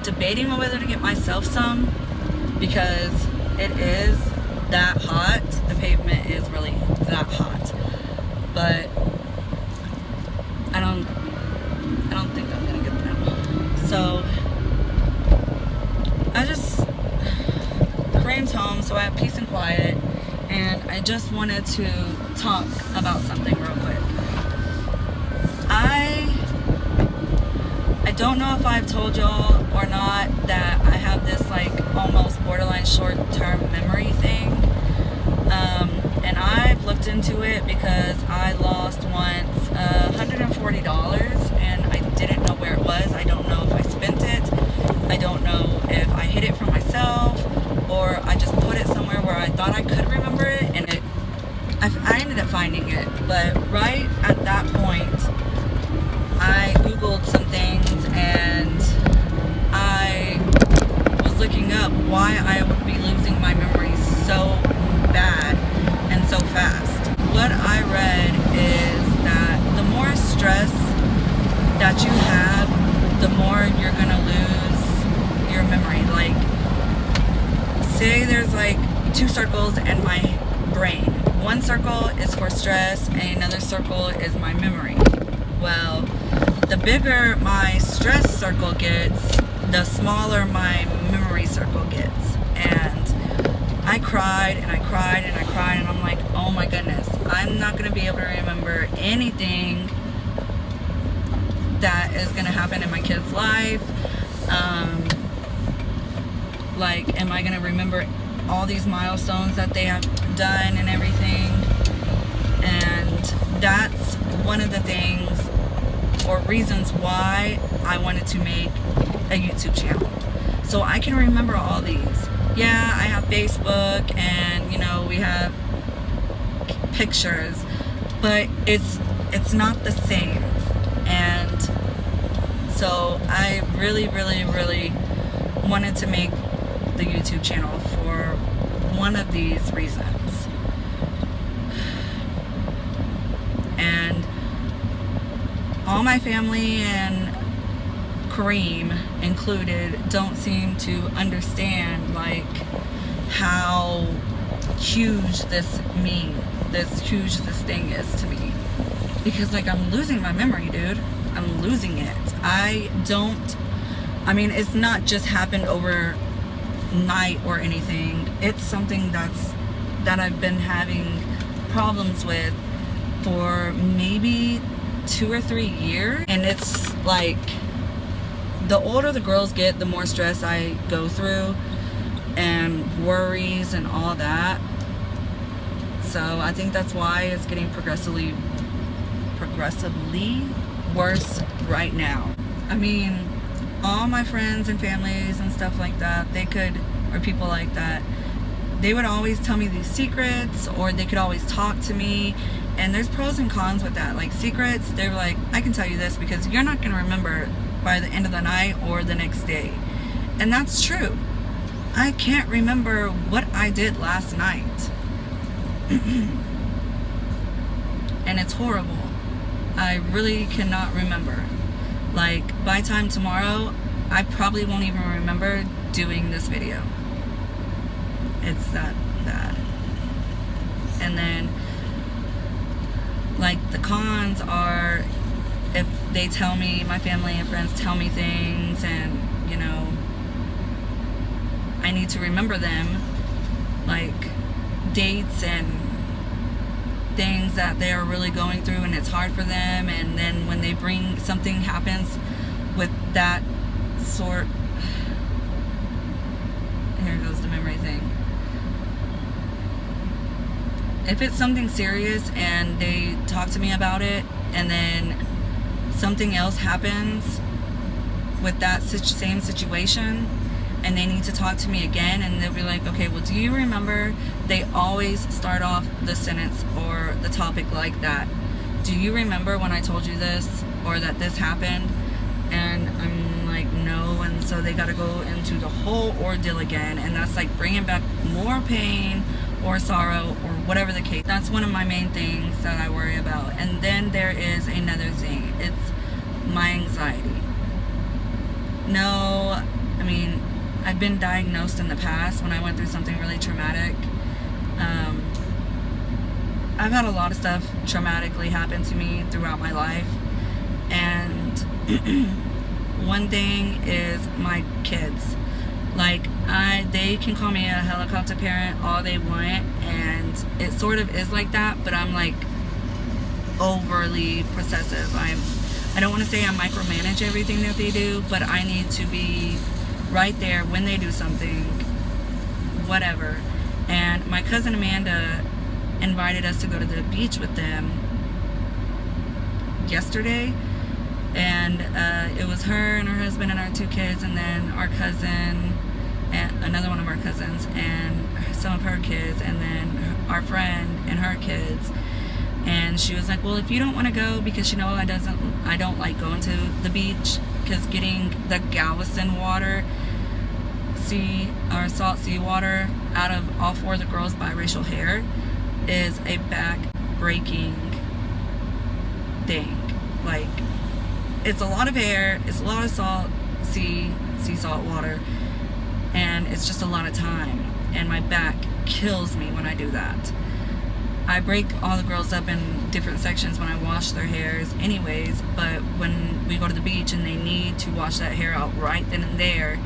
debating on whether to get myself some, because it is that hot. The pavement is really that hot. But I don't think I'm gonna get them. So I just, Kareem's home, so I have peace and quiet, and I just wanted to talk about something real quick. I don't know if I've told y'all or not that I have this like almost borderline short-term memory thing, and I've looked into it because I lost once $140, and I didn't know where it was. I don't know if I spent it. I don't know if I hid it from myself, or I just put it somewhere where I thought I could remember it, and I ended up finding it. But right at that point, I googled some things, and I was looking up why I would be losing my memory so bad and so fast. What I read is that the more stress that you have, the more you're gonna lose your memory. Like, say there's like two circles in my brain. One circle is for stress, and another circle is my memory. Well, the bigger my stress circle gets, the smaller my memory circle gets. And I cried and I cried and I cried, and I'm like, oh my goodness, I'm not going to be able to remember anything that is going to happen in my kid's life. Like, am I going to remember all these milestones that they have done and everything? And that's one of the things or reasons why I wanted to make a YouTube channel, so I can remember all these. Yeah, I have Facebook, and you know, we have pictures, but it's not the same. And so I really wanted to make the YouTube channel for one of these reasons. And all my family, and Kareem included, don't seem to understand like how huge this thing is to me. Because like, I'm losing my memory, dude. I'm losing it. I mean, it's not just happened overnight or anything. It's something that I've been having problems with for maybe 2 or 3 years, and it's like, the older the girls get, the more stress I go through and worries and all that. So I think that's why it's getting progressively worse right now. I mean, all my friends and families and stuff like that, or people like that, they would always tell me these secrets, or they could always talk to me. And there's pros and cons with that. Like, secrets, they're like, I can tell you this because you're not going to remember by the end of the night or the next day. And that's true. I can't remember what I did last night. And it's horrible. I really cannot remember. Like, by time tomorrow, I probably won't even remember doing this video. It's that bad. And then, like, the cons are, if they tell me, my family and friends tell me things, and you know, I need to remember them, like dates and things that they are really going through, and it's hard for them. And then when they bring, something happens with that sort, here goes the memory thing. If it's something serious and they talk to me about it, and then something else happens with that same situation, and they need to talk to me again, and they'll be like, okay, well, do you remember? They always start off the sentence or the topic like that. Do you remember when I told you this, or that this happened? And I'm like, no. And so they got to go into the whole ordeal again, and that's like bringing back more pain or sorrow or whatever the case. That's one of my main things that I worry about. And then there is another thing. It's my anxiety. no, I mean, I've been diagnosed in the past when I went through something really traumatic. I've had a lot of stuff traumatically happen to me throughout my life, and one thing is my kids. Like, they can call me a helicopter parent all they want, and it sort of is like that, but I'm like overly possessive. I don't want to say I micromanage everything that they do, but I need to be right there when they do something, whatever. And my cousin Amanda invited us to go to the beach with them yesterday, and it was her and her husband and our 2 kids, and then our cousin and another one of our cousins and some of her kids, and then our friend and her kids. And she was like, well, if you don't want to go, because I don't like going to the beach, because getting the Galveston water, salt sea water out of all 4 of the girls' biracial hair is a back-breaking thing. Like, it's a lot of hair, it's a lot of sea salt water, and it's just a lot of time, and my back kills me when I do that. I break all the girls up in different sections when I wash their hairs anyways, but when we go to the beach and they need to wash that hair out right then and there,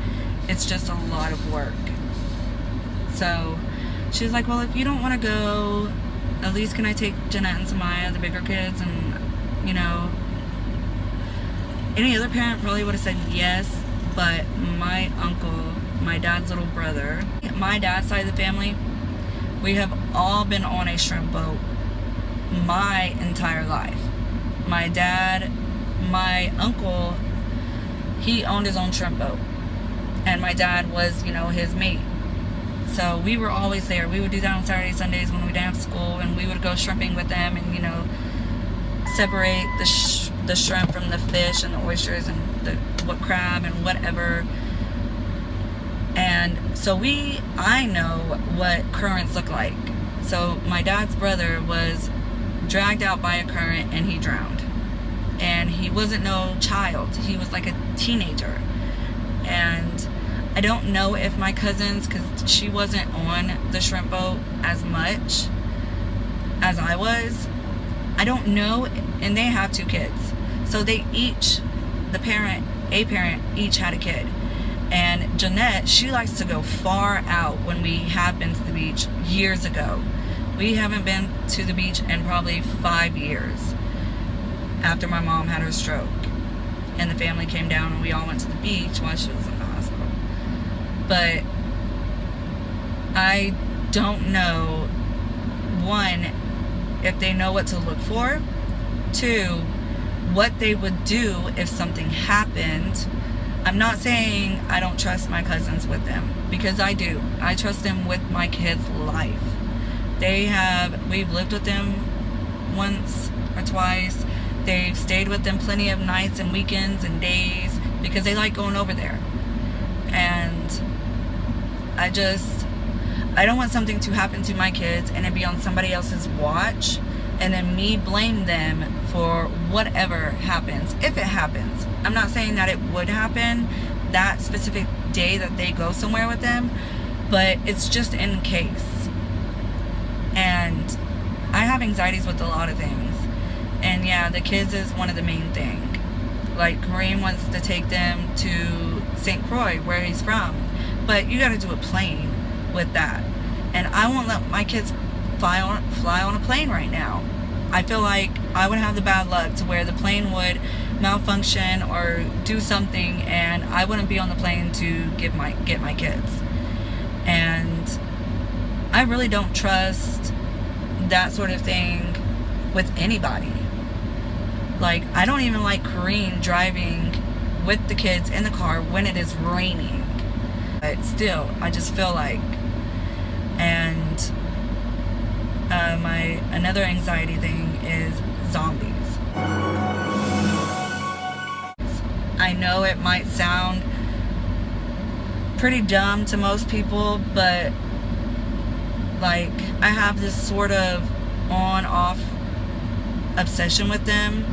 it's just a lot of work. So she was like, well, if you don't want to go, at least can I take Jeanette and Samaya, the bigger kids? And, you know, any other parent probably would have said yes, but my uncle, my dad's little brother, my dad's side of the family, we have all been on a shrimp boat my entire life. My dad, my uncle, he owned his own shrimp boat, and my dad was, you know, his mate. So we were always there. We would do that on Saturdays, Sundays when we didn't have school, and we would go shrimping with them, and, you know, separate the shrimp from the fish and the oysters and what crab and whatever. And so I know what currents look like. So my dad's brother was dragged out by a current and he drowned. And he wasn't no child. He was like a teenager. And I don't know if my cousins, because she wasn't on the shrimp boat as much as I was, I don't know. And they have 2 kids. So they each, a parent each had a kid. And Jeanette, she likes to go far out when we have been to the beach years ago. We haven't been to the beach in probably 5 years after my mom had her stroke. And the family came down and we all went to the beach while she was in the hospital. But I don't know, 1, if they know what to look for, 2, what they would do if something happened. I'm not saying I don't trust my cousins with them, because I do. I trust them with my kids' life. We've lived with them once or twice. They've stayed with them plenty of nights and weekends and days because they like going over there. And I don't want something to happen to my kids and it be on somebody else's watch, and then me blame them for whatever happens, if it happens. I'm not saying that it would happen that specific day that they go somewhere with them, but it's just in case. And I have anxieties with a lot of things. And yeah, the kids is one of the main thing. Like, Kareem wants to take them to St. Croix, where he's from. But you gotta do a plane with that. And I won't let my kids fly on a plane right now. I feel like I would have the bad luck to where the plane would malfunction or do something and I wouldn't be on the plane to get my kids. And I really don't trust that sort of thing with anybody. Like, I don't even like Kareem driving with the kids in the car when it is raining. But still, I just feel like, and another anxiety thing is zombies. I know it might sound pretty dumb to most people, but like, I have this sort of on-off obsession with them.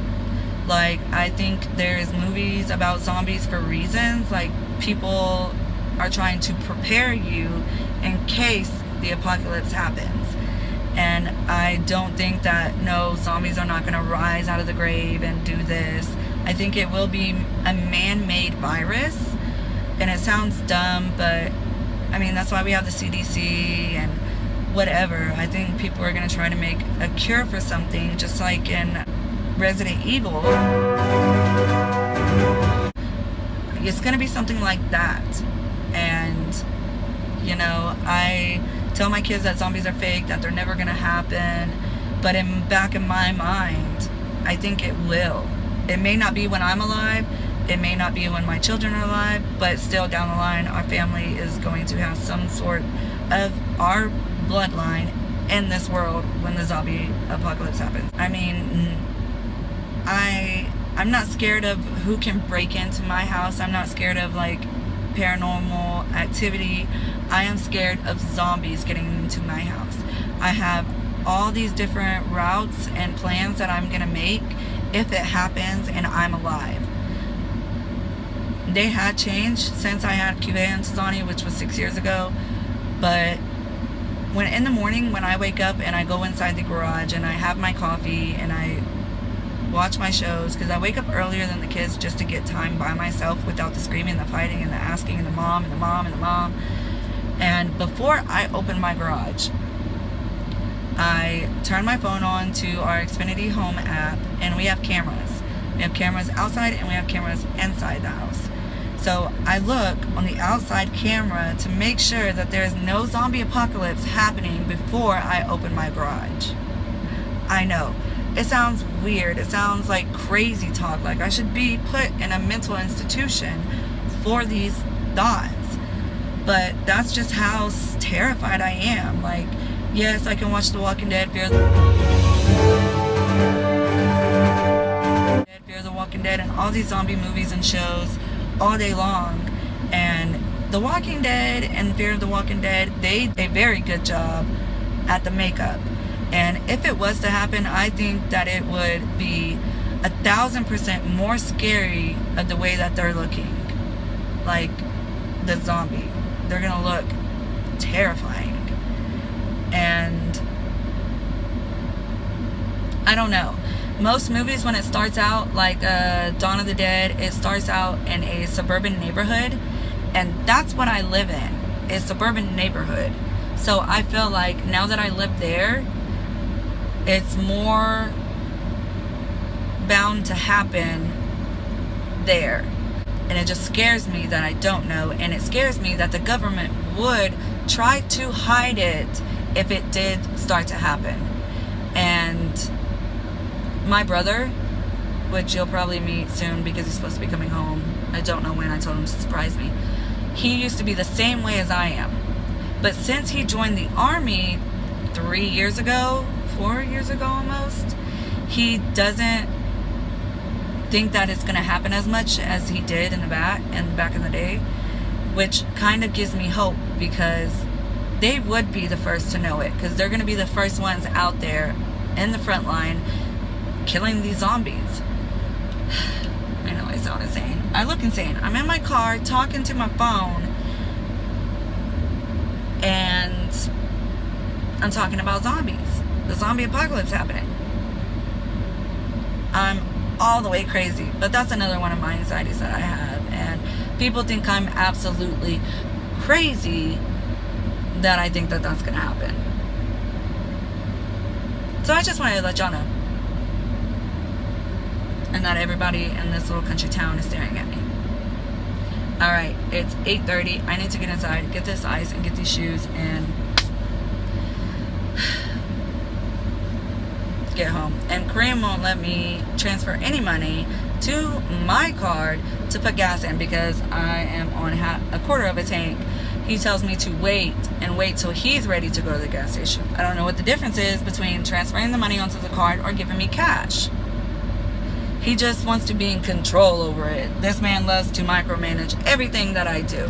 Like, I think there's movies about zombies for reasons. Like, people are trying to prepare you in case the apocalypse happens. And I don't think that, no, zombies are not going to rise out of the grave and do this. I think it will be a man-made virus. And it sounds dumb, but I mean, that's why we have the CDC and whatever. I think people are going to try to make a cure for something, just like in Resident Evil. It's going to be something like that. And, you know, I tell my kids that zombies are fake, that they're never going to happen. But back in my mind, I think it will. It may not be when I'm alive. It may not be when my children are alive, but still down the line, our family is going to have some sort of our bloodline in this world when the zombie apocalypse happens. I mean, I'm not scared of who can break into my house. I'm not scared of like paranormal activity. I am scared of zombies getting into my house. I have all these different routes and plans that I'm gonna make if it happens and I'm alive. They had changed since I had Cuba and Tizani, which was 6 years ago. But when in the morning, when I wake up and I go inside the garage and I have my coffee and I watch my shows, because I wake up earlier than the kids just to get time by myself without the screaming, the fighting, and the asking, and the mom, and the mom, and the mom. And before I open my garage, I turn my phone on to our Xfinity Home app, and we have cameras. We have cameras outside and we have cameras inside the house. So I look on the outside camera to make sure that there's no zombie apocalypse happening before I open my garage. I know, it sounds weird. It sounds like crazy talk. Like I should be put in a mental institution for these thoughts. But that's just how terrified I am. Like, yes, I can watch The Walking Dead, Fear the Walking Dead, and all these zombie movies and shows all day long. And The Walking Dead and Fear of the Walking Dead, they did a very good job at the makeup. And if it was to happen, I think that it would be 1,000% more scary of the way that they're looking. Like the zombie. They're gonna look terrifying. And I don't know. Most movies, when it starts out, like Dawn of the Dead, it starts out in a suburban neighborhood, and that's what I live in, a suburban neighborhood. So I feel like now that I live there, it's more bound to happen there. And it just scares me that I don't know, and it scares me that the government would try to hide it if it did start to happen. And my brother, which you'll probably meet soon because he's supposed to be coming home. I don't know when. I told him to surprise me. He used to be the same way as I am. But since he joined the Army 3 years ago, 4 years ago almost, he doesn't think that it's going to happen as much as he did in the back in the day, which kind of gives me hope, because they would be the first to know it, because they're going to be the first ones out there in the front line killing these zombies. I know I sound insane. I look insane. I'm in my car talking to my phone and I'm talking about zombies. The zombie apocalypse happening. I'm all the way crazy. But that's another one of my anxieties that I have. And people think I'm absolutely crazy that I think that that's going to happen. So I just wanted to let y'all know. And that everybody in this little country town is staring at me. Alright, it's 8:30. I need to get inside, get this ice, and get these shoes, and get home. And Kareem won't let me transfer any money to my card to put gas in because I am on a quarter of a tank. He tells me to wait and wait till he's ready to go to the gas station. I don't know what the difference is between transferring the money onto the card or giving me cash. He just wants to be in control over it. This man loves to micromanage everything that I do.